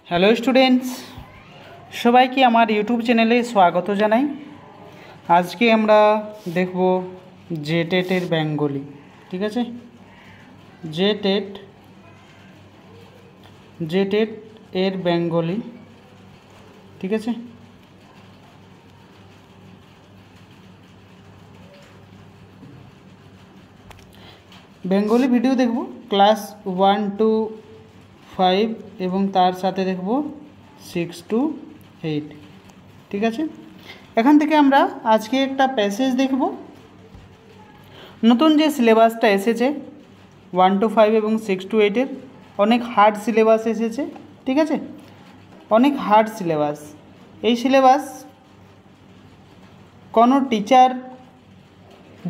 Hello students, সবাইকে আমার YouTube চ্যানেলে স্বাগত জানাই। আজকে আমরা দেখব জেটেটের বেঙ্গলি। ঠিক আছে, জেটেট এর বেঙ্গলি। ঠিক আছে, বেঙ্গলি ভিডিও দেখব ক্লাস 1 to 5 এবং তার সাথে দেখব 6 to 8। ঠিক আছে, এখান থেকে আমরা আজকে একটা প্যাসেজ দেখব। নতুন যে সিলেবাসটা এসেছে 1 to 5 এবং 6 to 8-এর অনেক হার্ড সিলেবাস এসেছে। ঠিক আছে, অনেক হার্ড সিলেবাস। এই সিলেবাস কোনো টিচার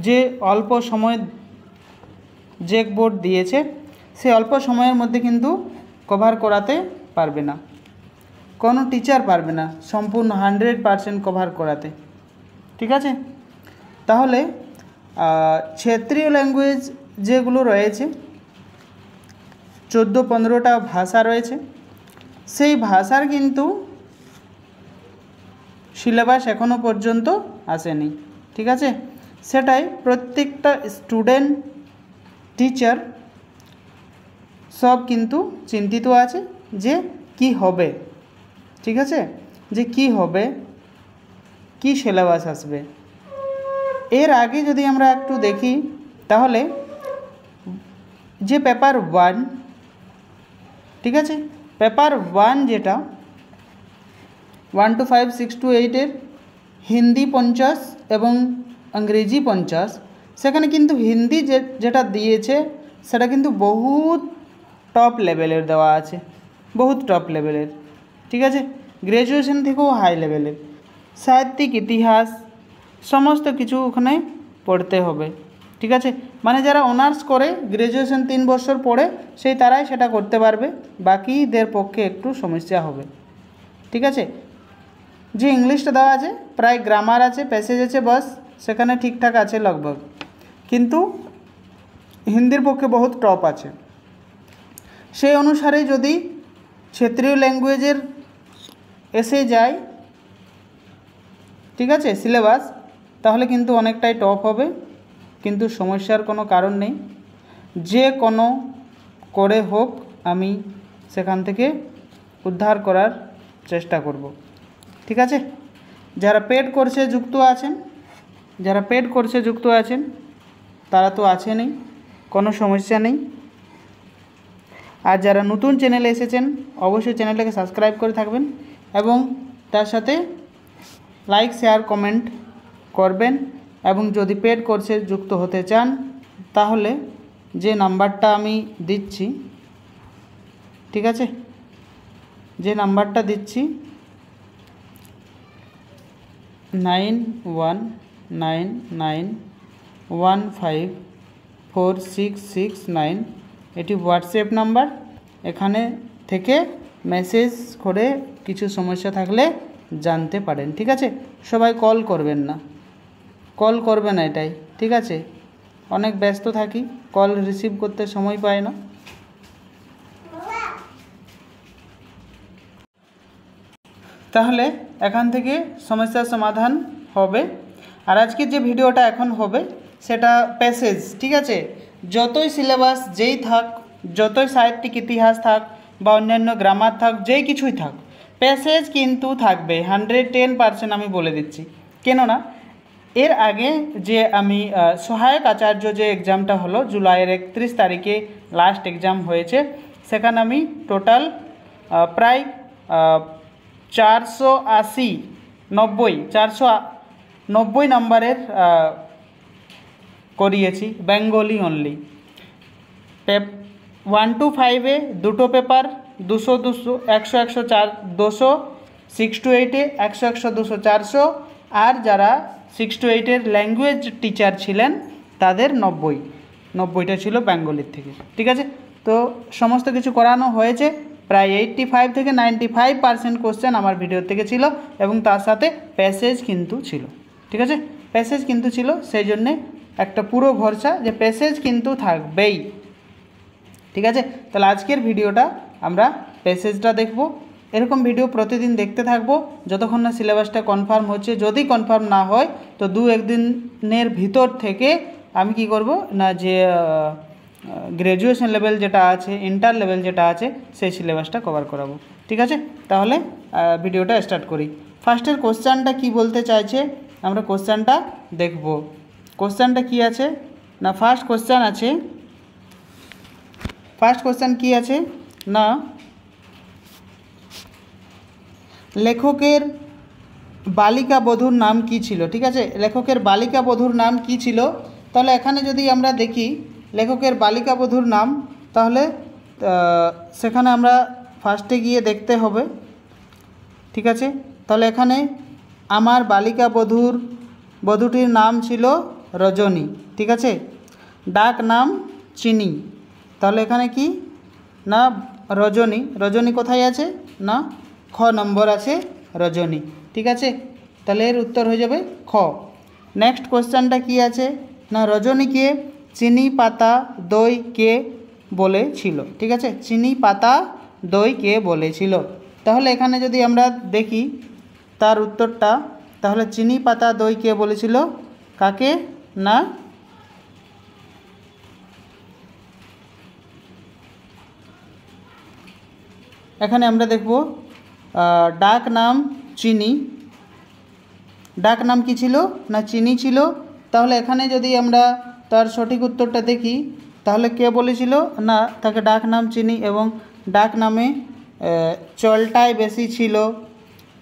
যে অল্প সময় বোর্ড দিয়েছে সে অল্প সময়ের মধ্যে কিন্তু কভার করাতে পারবে না, কোনো টিচার পারবে না সম্পূর্ণ 100% কভার করাতে। ঠিক আছে, তাহলে ক্ষেত্রীয় ল্যাঙ্গুয়েজ যেগুলো রয়েছে 14-15টা ভাষা রয়েছে, সেই ভাষার কিন্তু সিলেবাস এখনও পর্যন্ত আসেনি। ঠিক আছে, সেটাই প্রত্যেকটা স্টুডেন্ট টিচার সব কিন্তু চিন্তিত আছে যে কি হবে। ঠিক আছে, যে কি হবে, কি সিলেবাস আসবে। এর আগে যদি আমরা একটু দেখি তাহলে যে পেপার 1, ঠিক আছে, পেপার 1 যেটা 1 to 5, 6 to 8-এর হিন্দি 50 এবং ইংরেজি 50, সেখানে কিন্তু হিন্দি যেটা দিয়েছে সেটা কিন্তু বহুত টপ লেভেলের দেওয়া আছে, বহুত টপ লেভেলের। ঠিক আছে, গ্র্যাজুয়েশন থেকেও হাই লেভেলের। সাহিত্যিক, ইতিহাস সমস্ত কিছু ওখানে পড়তে হবে। ঠিক আছে, মানে যারা অনার্স করে গ্র্যাজুয়েশন 3 বছর পড়ে সেই তারাই সেটা করতে পারবে, বাকিদের পক্ষে একটু সমস্যা হবে। ঠিক আছে, যে ইংলিশটা দেওয়া আছে প্রায় গ্রামার আছে, প্যাসেজ আছে, বাস সেখানে ঠিকঠাক আছে লগভগ, কিন্তু হিন্দির পক্ষে বহুত টপ আছে। সেই অনুসারে যদি ক্ষেত্রীয় ল্যাঙ্গুয়েজের এসে যায়, ঠিক আছে, সিলেবাস, তাহলে কিন্তু অনেকটাই টপ হবে। কিন্তু সমস্যার কোনো কারণ নেই, যে কোনো করে হোক আমি সেখান থেকে উদ্ধার করার চেষ্টা করব। ঠিক আছে, যারা পেড কোর্সে যুক্ত আছেন তারা তো আছেনই, কোনো সমস্যা নেই। আর যারা নতুন চ্যানেলে এসেছেন অবশ্যই চ্যানেলটাকে সাবস্ক্রাইব করে থাকবেন এবং তার সাথে লাইক, শেয়ার, কমেন্ট করবেন। এবং যদি পেড কোর্সে যুক্ত হতে চান তাহলে যে নাম্বারটা আমি দিচ্ছি, ঠিক আছে, যে নাম্বারটা দিচ্ছি 9199154669, এটি হোয়াটসঅ্যাপ নাম্বার। এখানে থেকে মেসেজ করে কিছু সমস্যা থাকলে জানতে পারেন। ঠিক আছে, সবাই কল করবেন না, এটাই। ঠিক আছে, অনেক ব্যস্ত থাকি, কল রিসিভ করতে সময় পাই না। তাহলে এখান থেকে সমস্যার সমাধান হবে। আর আজকের যে ভিডিওটা এখন হবে সেটা প্যাসেজ। ঠিক আছে, যতই সিলেবাস যেই থাক, যতই সাহিত্যিক, ইতিহাস থাক বা অন্যান্য গ্রামার থাক, যেই কিছুই থাক, প্যাসেজ কিন্তু থাকবে 110%। আমি বলে দিচ্ছি, কেননা এর আগে যে আমি সহায়ক আচার্য যে এক্সামটা হলো জুলাইয়ের 31 তারিখে লাস্ট এক্সাম হয়েছে, সেখানে আমি টোটাল প্রায় 490 নম্বরের করিয়েছি বেঙ্গলি অনলি। 1 to 5-এ দুটো পেপার 200, 100, 100, 200, 6 to 8-এ 100, 100, 200, 400, আর যারা 6 to 8-এর ল্যাঙ্গুয়েজ টিচার ছিলেন তাদের 90টা ছিল বেঙ্গলির থেকে। ঠিক আছে, তো সমস্ত কিছু করানো হয়েছে। প্রায় 85 থেকে 95% কোশ্চেন আমার ভিডিও থেকে ছিল এবং তার সাথে প্যাসেজ কিন্তু ছিল। ঠিক আছে, প্যাসেজ কিন্তু ছিল, সেই জন্যে একটা পুরো ভরসা যে প্যাসেজ কিন্তু থাকবেই। ঠিক আছে, তাহলে আজকের ভিডিওটা আমরা প্যাসেজটা দেখব এরকম ভিডিও প্রতিদিন দেখতে থাকবো যতক্ষণ না সিলেবাসটা কনফার্ম হচ্ছে। যদি কনফার্ম না হয় তো 2-1 দিনের ভিতর থেকে আমি কি করব না, যে গ্র্যাজুয়েশন লেভেল যেটা আছে, ইন্টার লেভেল যেটা আছে, সেই সিলেবাসটা কভার করাবো। ঠিক আছে, তাহলে ভিডিওটা স্টার্ট করি। ফার্স্টের কোশ্চেনটা কি বলতে চাইছে আমরা কোশ্চেনটা দেখব। কোশ্চেনটা কি আছে না, ফার্স্ট কোশ্চেন কি আছে না, লেখকের বালিকা বধূর নাম কি ছিল। ঠিক আছে, লেখকের বালিকা বধূর নাম কি ছিল। তাহলে এখানে যদি আমরা দেখি লেখকের বালিকা বধূর নাম, তাহলে সেখানে আমরা ফার্স্টে গিয়ে দেখতে হবে। ঠিক আছে, তাহলে এখানে আমার বালিকা বধূটির নাম ছিল রজনী। ঠিক আছে, ডাক নাম চিনি। তাহলে এখানে কি না, রজনী কোথায় আছে না, খ নম্বর আছে রজনী। ঠিক আছে, তাহলে এর উত্তর হয়ে যাবে খ। নেক্সট কোশ্চেনটা কি আছে না, রজনীকে চিনি পাতা দই কে বলেছিল। ঠিক আছে, চিনি পাতা দই কে বলেছিল। তাহলে এখানে যদি আমরা দেখি তার উত্তরটা, তাহলে চিনি পাতা দই কে বলেছিল, কাকে না, এখানে আমরা দেখব ডাক নাম চিনি। ডাক নাম কি ছিল না, চিনি ছিল। তাহলে এখানে যদি আমরা তার সঠিক উত্তরটা দেখি, তাহলে কে বলেছিল না, তাকে ডাক নাম চিনি এবং ডাক নামে চলটাই বেশি ছিল।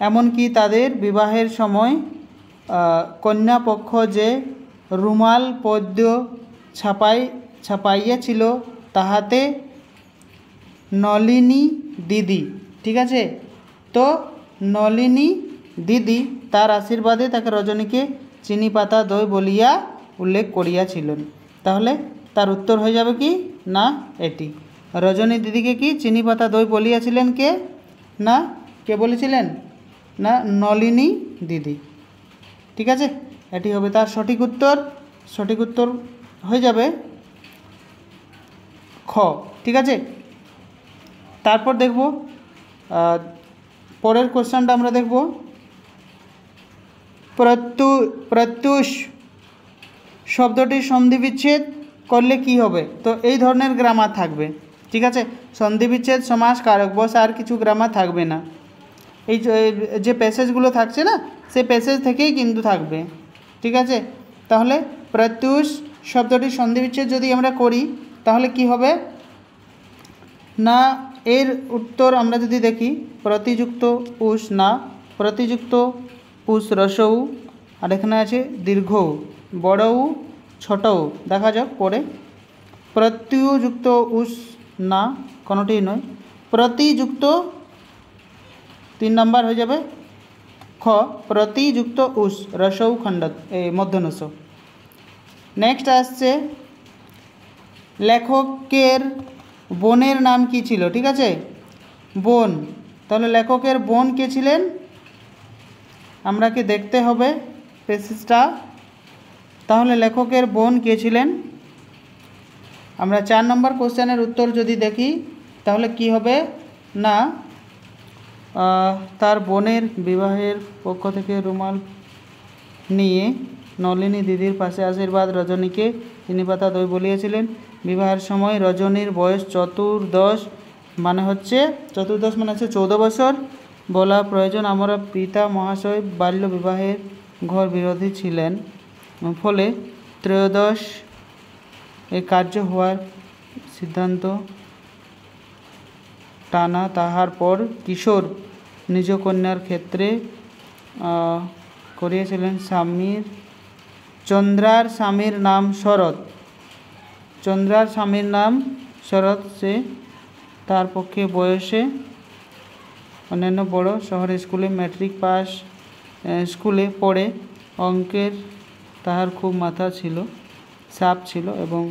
এমনকি তাদের বিবাহের সময় কন্যাপক্ষ যে রুমাল পদ্য ছাপাইয়াছিল তাহাতে নলিনী দিদি। ঠিক আছে, তো নলিনী দিদি তার আশীর্বাদে তাকে রজনীকে চিনি পাতা দই বলিয়া উল্লেখ করিয়াছিলেন। তাহলে তার উত্তর হয়ে যাবে কি না, এটি রজনী দিদিকে কি চিনি পাতা দই বলিয়াছিলেন কে না, কে বলেছিলেন না, নলিনী দিদি। ঠিক আছে, এটি হবে তার সঠিক উত্তর। সঠিক উত্তর হয়ে যাবে খ। ঠিক আছে, তারপর দেখব পরের কোশ্চেনটা আমরা দেখব, প্রত্যুষ শব্দটির সন্ধিবিচ্ছেদ করলে কি হবে। তো এই ধরনের গ্রামার থাকবে। ঠিক আছে, সন্ধিবিচ্ছেদ, সমাস, কারক, বস, আর কিছু গ্রামার থাকবে না। এই যে প্যাসেজগুলো থাকছে না, সেই প্যাসেজ থেকেই কিন্তু থাকবে। ঠিক আছে, তাহলে প্রত্যুষ শব্দটির সন্ধিবিচ্ছেদ যদি আমরা করি, তাহলে কি হবে না, এর উত্তর আমরা যদি দেখি, প্রতিযুক্ত উস না, প্রতিযুক্ত উস রসৌ, আর এখানে আছে দীর্ঘ বড় উ ছোট উ। দেখা যাক পরে, প্রত্যুযুক্ত উস না, কোনোটি নয়, প্রতিযুক্ত 3 নম্বর হয়ে যাবে খ, প্রতিযুক্ত উস রসৌ খণ্ড মধ্যনস। নেক্সট আসছে লেখকের বোনের নাম কি ছিল। ঠিক আছে, বোন, তাহলে লেখকের বোন কে ছিলেন, আমরাকে দেখতে হবে প্যাসেজটা। তাহলে লেখকের বোন কে ছিলেন, আমরা 4 নম্বর কোশ্চেনের উত্তর যদি দেখি, তাহলে কি হবে না, তার বোনের বিবাহের পক্ষ থেকে রুমাল নিয়ে নলিনী দিদির পাশে আশীর্বাদ রজনীকে চিনি পাতা দই বলিয়েছিলেন। বিবাহের সময় রজনীর বয়স 14 মানে হচ্ছে 14 বছর বলা প্রয়োজন। আমরা পিতা মহাশয় বাল্য বিবাহের ঘর বিরোধী ছিলেন, ফলে 13 এ কার্য হওয়ার সিদ্ধান্ত টানা। তাহার পর কিশোর নিজ কন্যার ক্ষেত্রে করিয়েছিলেন। চন্দ্রার স্বামীর নাম শরৎ। চন্দ্রার স্বামীর নাম শরৎ, সে তার পক্ষে বয়সে অন্যান্য বড় শহরের স্কুলে ম্যাট্রিক পাস স্কুলে পড়ে অঙ্কের তাহার খুব মাথা ছিল, সাপ ছিল। এবং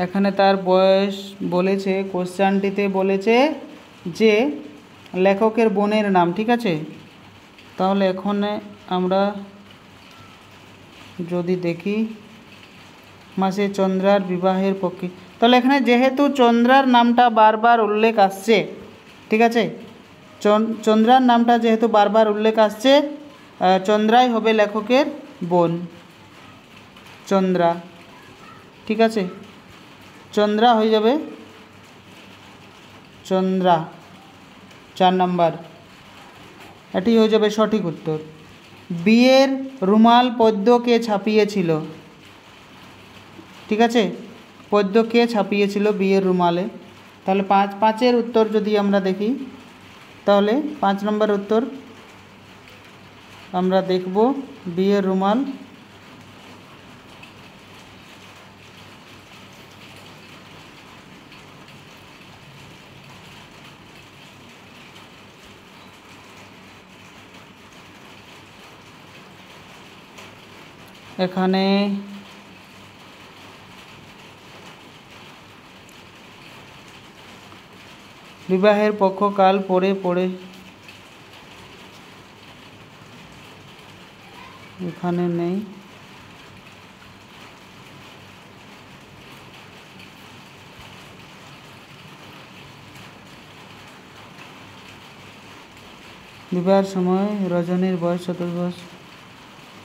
এখানে তার বয়স বলেছে, কোশ্চেনটিতে বলেছে যে লেখকের বোনের নাম। ঠিক আছে, তাহলে এখানে আমরা যদি দেখি মাসে চন্দ্রার বিবাহের পক্ষে, তাহলে এখানে যেহেতু চন্দ্রার নামটা বারবার উল্লেখ আসছে, ঠিক আছে। চন্দ্রার নামটা যেহেতু বারবার উল্লেখ আসছে, চন্দ্রাই হবে লেখকের বোন, চন্দ্রা। ঠিক আছে, চন্দ্রা হয়ে যাবে চন্দ্রা 4 নম্বর, এটি হয়ে যাবে সঠিক উত্তর। বিয়ের রুমাল পদ্ম কে ছাপিয়েছিল? ঠিক আছে, পদ্ম কে ছাপিয়েছিল বিয়ের রুমালে? তাহলে পাঁচের উত্তর যদি আমরা দেখি, তাহলে 5 নম্বর উত্তর আমরা দেখব বিয়ের রুমাল এখানে বিবাহের পক্ষকাল পড়ে এখানে নেই। বিবাহের সময় রজনীর বয়স 14 বছর,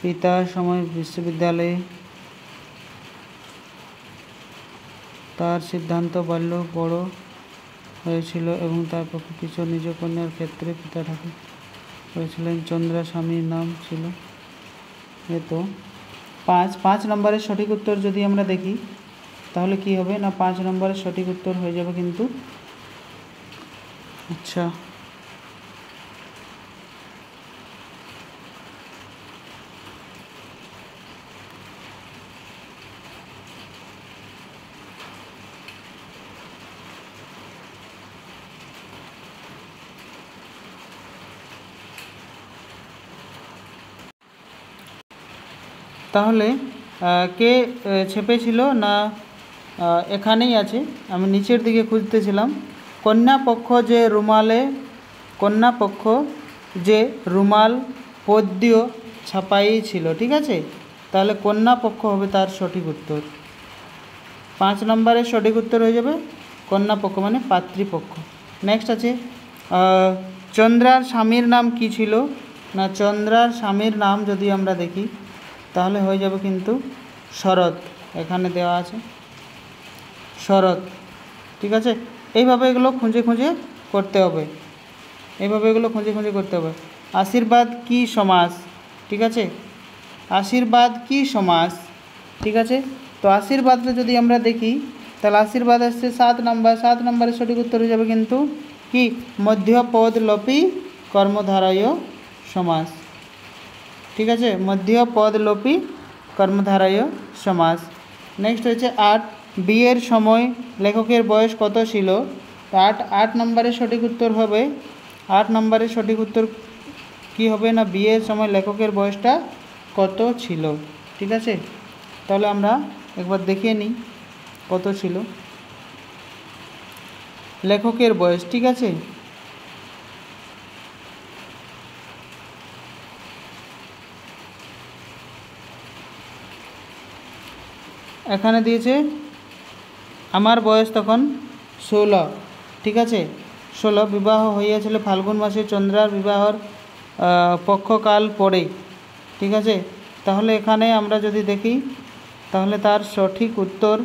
পিতার সময় বিশ্ববিদ্যালয়ে, তার সিদ্ধান্ত বাল্য বড় হয়েছিল এবং তার পক্ষে কিছু নিজ কন্যার ক্ষেত্রে পিতা ঠাকুর করেছিলেন। চন্দ্রা স্বামীর নাম ছিল। এ তো 5 নম্বরের সঠিক উত্তর যদি আমরা দেখি, তাহলে কি হবে না 5 নম্বরের সঠিক উত্তর হয়ে যাবে কিন্তু, আচ্ছা তাহলে কে ছেপেছিল না এখানেই আছে, আমি নিচের দিকে খুঁজতেছিলাম। কন্যাপক্ষ যে রুমাল পদ্য ছাপাইছিল। ঠিক আছে, তাহলে কন্যাপক্ষ হবে তার সঠিক উত্তর। 5 নম্বরের সঠিক উত্তর হয়ে যাবে কন্যাপক্ষ মানে পাত্রীপক্ষ। নেক্সট আছে চন্দ্রার স্বামীর নাম কি ছিল? না চন্দ্রার স্বামীর নাম যদি আমরা দেখি, তাহলে হয়ে যাবে কিন্তু শরৎ, এখানে দেওয়া আছে শরৎ। ঠিক আছে, এইভাবে এগুলো খুঁজে করতে হবে, করতে হবে। আশীর্বাদ কি সমাস? ঠিক আছে, আশীর্বাদ কি সমাস? ঠিক আছে, তো আশীর্বাদটা যদি আমরা দেখি, তাহলে আশীর্বাদ আসছে 7 নম্বর। 7 নম্বরের সঠিক উত্তর হয়ে যাবে কিন্তু কি মধ্যপদলোপী কর্মধারয় সমাস। ঠিক আছে, মধ্যপদলোপী কর্মধারয় সমাস। নেক্সট হচ্ছে 8, বিয়ের সময় লেখকের বয়স কত ছিল? 8 নম্বরের সঠিক উত্তর হবে, 8 নম্বরের সঠিক উত্তর কি হবে না বিয়ের সময় লেখকের বয়সটা কত ছিল। ঠিক আছে, তাহলে আমরা একবার দেখিয়ে নিই কত ছিল লেখকের বয়স। ঠিক আছে, এখানে দিয়েছে আমার বয়স তখন 16। ঠিক আছে, 16, বিবাহ হইয়াছিল ফাল্গুন মাসে চন্দ্রার বিবাহর পক্ষকাল পড়ে। ঠিক আছে, তাহলে এখানে আমরা যদি দেখি, তাহলে তার সঠিক উত্তর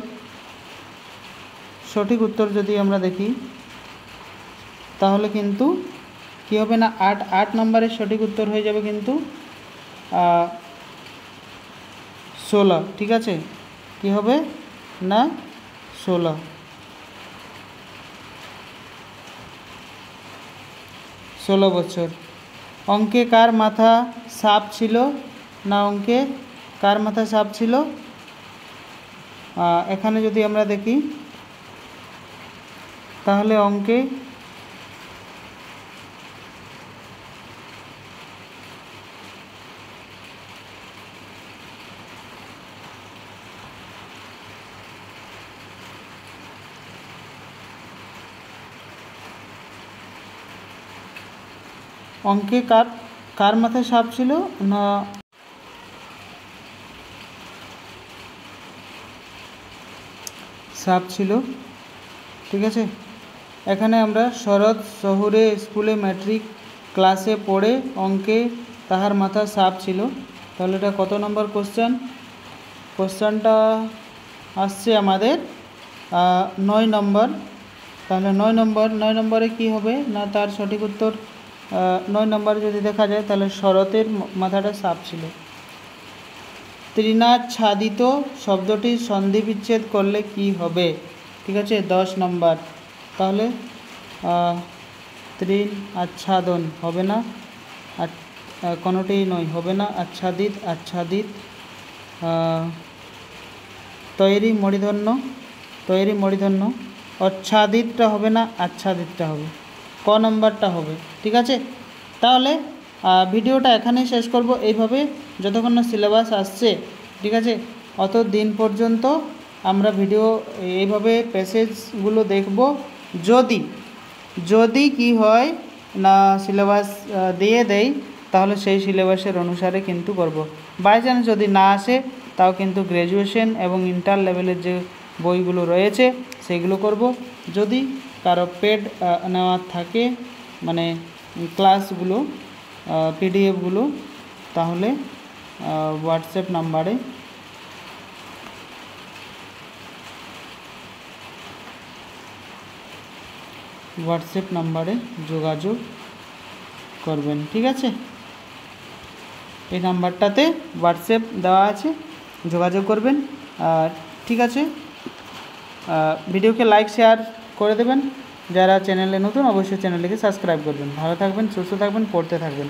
যদি আমরা দেখি, তাহলে কিন্তু কি হবে না 8 নম্বরের সঠিক উত্তর হয়ে যাবে কিন্তু 16। ঠিক আছে, কি হবে না 16 বছর। অঙ্কে কার মাথা সাপ ছিল? না অঙ্কে কার মাথা সাপ ছিল? এখানে যদি আমরা দেখি, তাহলে অঙ্কে কার মাথায় সাপ ছিল? না সাপ ছিল। ঠিক আছে, এখানে আমরা শরৎ শহুরে স্কুলে ম্যাট্রিক ক্লাসে পড়ে অঙ্কে তাহার মাথা সাপ ছিল। তাহলে এটা কত নম্বর কোশ্চেন? কোশ্চেনটা আসছে আমাদের 9 নম্বর। তাহলে 9 নম্বরে কি হবে না, তার সঠিক উত্তর 9 নম্বরে যদি দেখা যায় তাহলে শরতের মাথাটা সাপ ছিল। তৃণাচ্ছাদিত শব্দটির সন্ধি বিচ্ছেদ করলে কি হবে? ঠিক আছে, 10 নম্বর। তাহলে তৃণ আচ্ছাদন হবে না, কোনোটিই নয়, হবে না। আচ্ছাদিত, আচ্ছাদিত। তৈরি মূর্ধন্য। আচ্ছাদিতটা হবে না, আচ্ছাদিতটা হবে। ক নম্বরটা হবে? ঠিক আছে, তাহলে ভিডিওটা এখানেই শেষ করব। এইভাবে যতক্ষণ না সিলেবাস আসছে, ঠিক আছে, অত দিন পর্যন্ত আমরা ভিডিও এইভাবে প্যাসেজগুলো দেখব। যদি কি হয় না সিলেবাস দিয়ে দেয়, তাহলে সেই সিলেবাসের অনুসারে কিন্তু করব। বাই চান্স যদি না আসে, তাও কিন্তু গ্র্যাজুয়েশন এবং ইন্টার লেভেলের যে বইগুলো রয়েছে সেগুলো করব। যদি কারো পেড নেওয়ার থাকে, মানে ক্লাসগুলো পিডিএফগুলো, তাহলে হোয়াটসঅ্যাপ নাম্বারে যোগাযোগ করবেন। ঠিক আছে, এই নাম্বারটাতে হোয়াটসঅ্যাপ দেওয়া আছে, যোগাযোগ করবেন। ঠিক আছে, ভিডিওকে লাইক শেয়ার করে দেবেন। যারা চ্যানেলে নতুন, অবশ্যই চ্যানেলটিকে সাবস্ক্রাইব করবেন। ভালো থাকবেন, সুস্থ থাকবেন, পড়তে থাকবেন।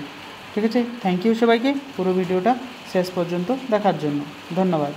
ঠিক আছে, থ্যাংক ইউ সবাইকে পুরো ভিডিওটা শেষ পর্যন্ত দেখার জন্য। ধন্যবাদ।